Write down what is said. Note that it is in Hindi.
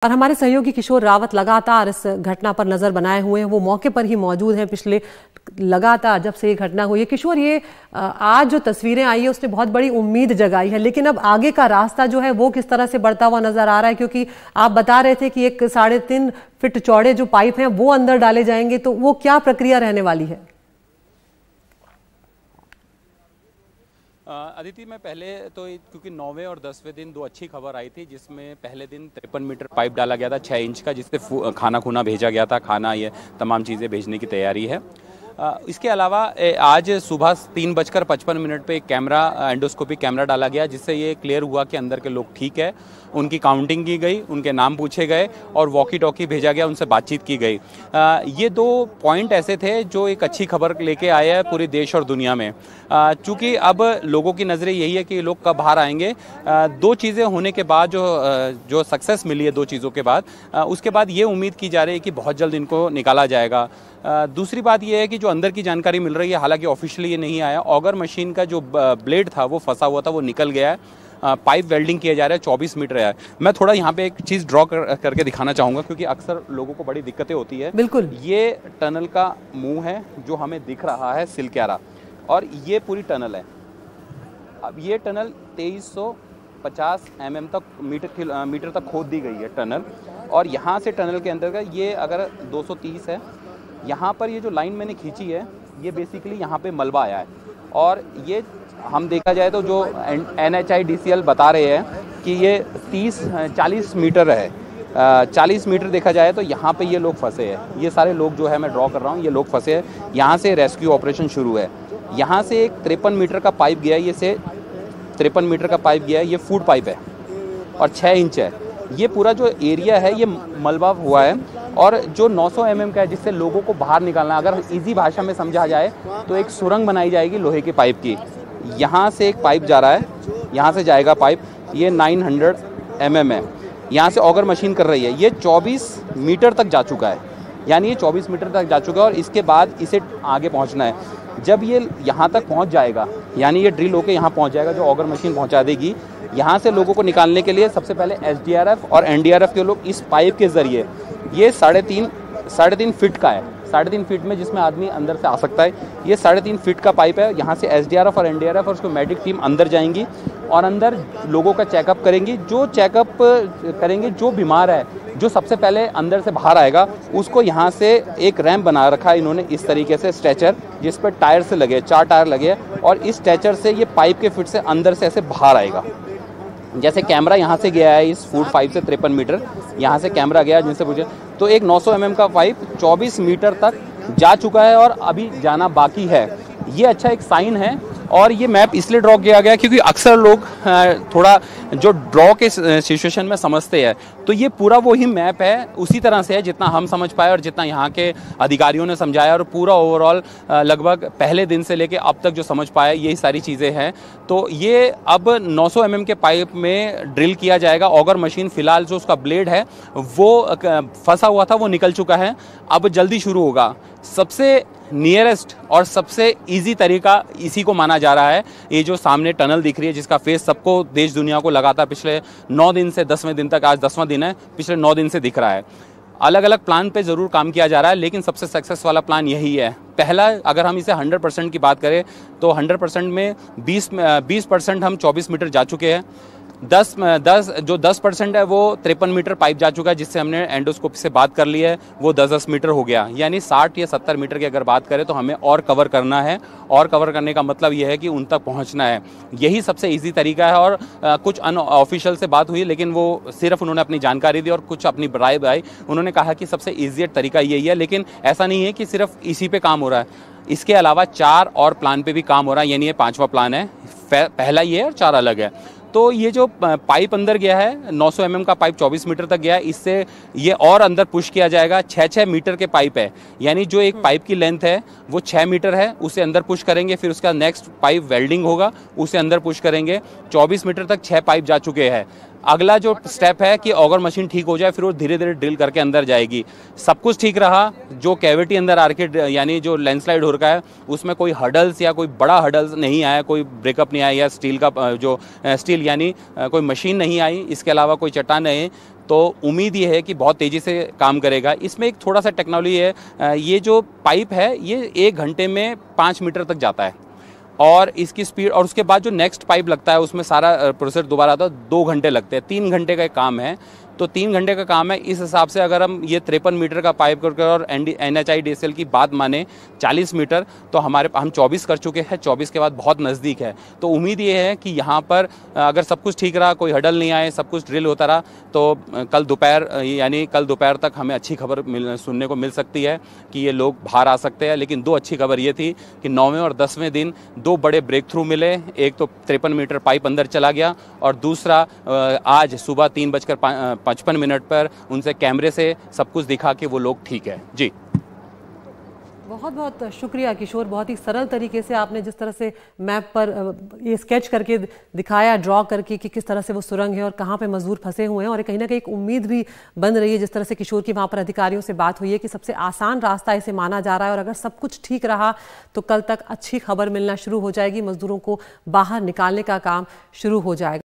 और हमारे सहयोगी किशोर रावत लगातार इस घटना पर नजर बनाए हुए हैं। वो मौके पर ही मौजूद हैं पिछले लगातार जब से ये घटना हुई है। किशोर, ये आज जो तस्वीरें आई है उसने बहुत बड़ी उम्मीद जगाई है, लेकिन अब आगे का रास्ता जो है वो किस तरह से बढ़ता हुआ नजर आ रहा है? क्योंकि आप बता रहे थे कि एक 3.5 फीट चौड़े जो पाइप हैं वो अंदर डाले जाएंगे, तो वो क्या प्रक्रिया रहने वाली है? अदिति, मैं पहले तो क्योंकि 9वें और 10वें दिन दो अच्छी खबर आई थी, जिसमें पहले दिन 53 मीटर पाइप डाला गया था 6 इंच का, जिससे खाना खुना भेजा गया था, खाना ये तमाम चीज़ें भेजने की तैयारी है। इसके अलावा आज सुबह 3:55 पे एक कैमरा, एंडोस्कोपिक कैमरा डाला गया, जिससे ये क्लियर हुआ कि अंदर के लोग ठीक है। उनकी काउंटिंग की गई, उनके नाम पूछे गए और वॉकी टॉकी भेजा गया, उनसे बातचीत की गई। ये 2 पॉइंट ऐसे थे जो एक अच्छी खबर लेके आए हैं पूरे देश और दुनिया में। चूँकि अब लोगों की नज़रें यही है कि ये लोग कब बाहर आएंगे। 2 चीज़ें होने के बाद जो सक्सेस मिली है 2 चीज़ों के बाद, उसके बाद ये उम्मीद की जा रही है कि बहुत जल्द इनको निकाला जाएगा। दूसरी बात यह है कि जो अंदर की जानकारी मिल रही है, हालांकि ऑफिशियली ये नहीं आया, ऑगर मशीन का जो ब्लेड था वो फंसा हुआ था, वो निकल गया है। पाइप वेल्डिंग किया जा रहा है, 24 मीटर है। मैं थोड़ा यहाँ पे एक चीज़ ड्रॉ करके दिखाना चाहूँगा, क्योंकि अक्सर लोगों को बड़ी दिक्कतें होती है। बिल्कुल, ये टनल का मुंह है जो हमें दिख रहा है सिलक्यारा, और ये पूरी टनल है। अब ये टनल 2350 mm तक मीटर तक खोद दी गई है टनल, और यहाँ से टनल के अंदर का ये अगर 230 है, यहाँ पर ये जो लाइन मैंने खींची है ये बेसिकली यहाँ पे मलबा आया है। और ये हम देखा जाए तो जो NHIDCL बता रहे हैं कि ये 40 मीटर है। 40 मीटर देखा जाए तो यहाँ पे ये लोग फंसे हैं। ये सारे लोग जो है, मैं ड्रॉ कर रहा हूँ, ये लोग फंसे हैं। यहाँ से रेस्क्यू ऑपरेशन शुरू है। यहाँ से एक 53 मीटर का पाइप गया है, ये से 53 मीटर का पाइप गया है, ये फूड पाइप है और 6 इंच है। ये पूरा जो एरिया है ये मलबा हुआ है, और जो 900 mm का है, जिससे लोगों को बाहर निकालना, अगर इजी भाषा में समझा जाए तो एक सुरंग बनाई जाएगी लोहे के पाइप की। यहाँ से एक पाइप जा रहा है, यहाँ से जाएगा पाइप, ये 900 mm है। यहाँ से ऑगर मशीन कर रही है, ये 24 मीटर तक जा चुका है, यानी ये 24 मीटर तक जा चुका है, और इसके बाद इसे आगे पहुँचना है। जब ये यहाँ तक पहुँच जाएगा, यानी ये ड्रिल होकर यहाँ पहुँच जाएगा, जो ऑगर मशीन पहुँचा देगी, यहाँ से लोगों को निकालने के लिए सबसे पहले SDRF और NDRF के लोग इस पाइप के ज़रिए, ये 3.5 फीट का है, 3.5 फीट में जिसमें आदमी अंदर से आ सकता है, ये 3.5 फीट का पाइप है। यहाँ से SDRF और NDRF और उसको मेडिक टीम अंदर जाएंगी और अंदर लोगों का चेकअप करेंगी। जो चेकअप करेंगे, जो बीमार है, जो सबसे पहले अंदर से बाहर आएगा, उसको यहाँ से एक रैंप बना रखा है इन्होंने इस तरीके से, स्ट्रेचर, जिस पर टायर से लगे, 4 टायर लगे, और इस स्ट्रेचर से ये पाइप के फिट से अंदर से ऐसे बाहर आएगा। जैसे कैमरा यहाँ से गया है इस फूड पाइप से 53 मीटर, यहाँ से कैमरा गया जिनसे पूछे, तो एक 900 mm का पाइप 24 मीटर तक जा चुका है और अभी जाना बाकी है। ये अच्छा एक साइन है। और ये मैप इसलिए ड्रॉ किया गया क्योंकि अक्सर लोग थोड़ा जो ड्रॉ के सिचुएशन में समझते हैं, तो ये पूरा वही मैप है, उसी तरह से है जितना हम समझ पाए और जितना यहाँ के अधिकारियों ने समझाया, और पूरा ओवरऑल लगभग पहले दिन से लेके अब तक जो समझ पाए यही सारी चीज़ें हैं। तो ये अब 900 mm के पाइप में ड्रिल किया जाएगा। ऑगर मशीन फिलहाल जो उसका ब्लेड है वो फंसा हुआ था, वो निकल चुका है, अब जल्दी शुरू होगा। सबसे नियरेस्ट और सबसे इजी तरीका इसी को माना जा रहा है। ये जो सामने टनल दिख रही है, जिसका फेस सबको, देश दुनिया को लगातार पिछले 9 दिन से 10वें दिन तक, आज 10वां दिन है, पिछले 9 दिन से दिख रहा है। अलग अलग प्लान पे ज़रूर काम किया जा रहा है, लेकिन सबसे सक्सेस वाला प्लान यही है। पहला, अगर हम इसे 100% की बात करें तो 100% में 20% हम 24 मीटर जा चुके हैं। 10% है वो 53 मीटर पाइप जा चुका है, जिससे हमने एंडोस्कोप से बात कर ली है, वो 10 मीटर हो गया। यानी 60 या 70 मीटर की अगर बात करें तो हमें और कवर करना है, और कवर करने का मतलब ये है कि उन तक पहुंचना है। यही सबसे इजी तरीका है। और कुछ अनऑफिशियल से बात हुई, लेकिन वो सिर्फ उन्होंने अपनी जानकारी दी और कुछ अपनी राय बताई। उन्होंने कहा कि सबसे ईजिएट तरीका यही है, लेकिन ऐसा नहीं है कि सिर्फ इसी पे काम हो रहा है, इसके अलावा 4 और प्लान पे भी काम हो रहा है, यानी ये 5वां प्लान है। पहला ये है और 4 अलग है। तो ये जो पाइप अंदर गया है, 900 mm का पाइप 24 मीटर तक गया है, इससे ये और अंदर पुश किया जाएगा। 6 मीटर के पाइप है, यानी जो एक पाइप की लेंथ है वो 6 मीटर है, उसे अंदर पुश करेंगे, फिर उसका नेक्स्ट पाइप वेल्डिंग होगा, उसे अंदर पुश करेंगे। 24 मीटर तक 6 पाइप जा चुके हैं। अगला जो स्टेप है कि ऑगर मशीन ठीक हो जाए, फिर वो धीरे धीरे ड्रिल करके अंदर जाएगी। सब कुछ ठीक रहा, जो कैविटी अंदर आर्केड यानी जो लैंडस्लाइड हो रखा है उसमें कोई हडल्स या कोई बड़ा हडल्स नहीं आया, कोई ब्रेकअप नहीं आया, या स्टील का जो स्टील यानी कोई मशीन नहीं आई, इसके अलावा कोई चट्टान नहीं, तो उम्मीद ये है कि बहुत तेज़ी से काम करेगा। इसमें एक थोड़ा सा टेक्नोलॉजी है, ये जो पाइप है ये 1 घंटे में 5 मीटर तक जाता है और इसकी स्पीड, और उसके बाद जो नेक्स्ट पाइप लगता है उसमें सारा प्रोसेस दोबारा आता है, 2 घंटे लगते हैं। 3 घंटे का एक काम है, तो 3 घंटे का काम है। इस हिसाब से अगर हम ये 53 मीटर का पाइप करके और NHIDCL की बात माने 40 मीटर, तो हम 24 कर चुके हैं, 24 के बाद बहुत नज़दीक है। तो उम्मीद ये है कि यहाँ पर अगर सब कुछ ठीक रहा, कोई हडल नहीं आए, सब कुछ ड्रिल होता रहा, तो कल दोपहर तक हमें अच्छी खबर सुनने को मिल सकती है कि ये लोग बाहर आ सकते हैं। लेकिन 2 अच्छी खबर ये थी कि 9वें और 10वें दिन 2 बड़े ब्रेक थ्रू मिले। एक तो 53 मीटर पाइप अंदर चला गया और दूसरा आज सुबह 3:55 पर उनसे कैमरे से सब कुछ दिखा कि वो लोग ठीक है। जी बहुत बहुत शुक्रिया किशोर, बहुत ही सरल तरीके से आपने जिस तरह से मैप पर ये स्केच करके दिखाया, ड्रॉ करके कि किस तरह से वो सुरंग है और कहाँ पे मजदूर फंसे हुए हैं, और कहीं ना कहीं एक उम्मीद भी बन रही है जिस तरह से किशोर की वहाँ पर अधिकारियों से बात हुई है कि सबसे आसान रास्ता इसे माना जा रहा है और अगर सब कुछ ठीक रहा तो कल तक अच्छी खबर मिलना शुरू हो जाएगी, मजदूरों को बाहर निकालने का काम शुरू हो जाएगा।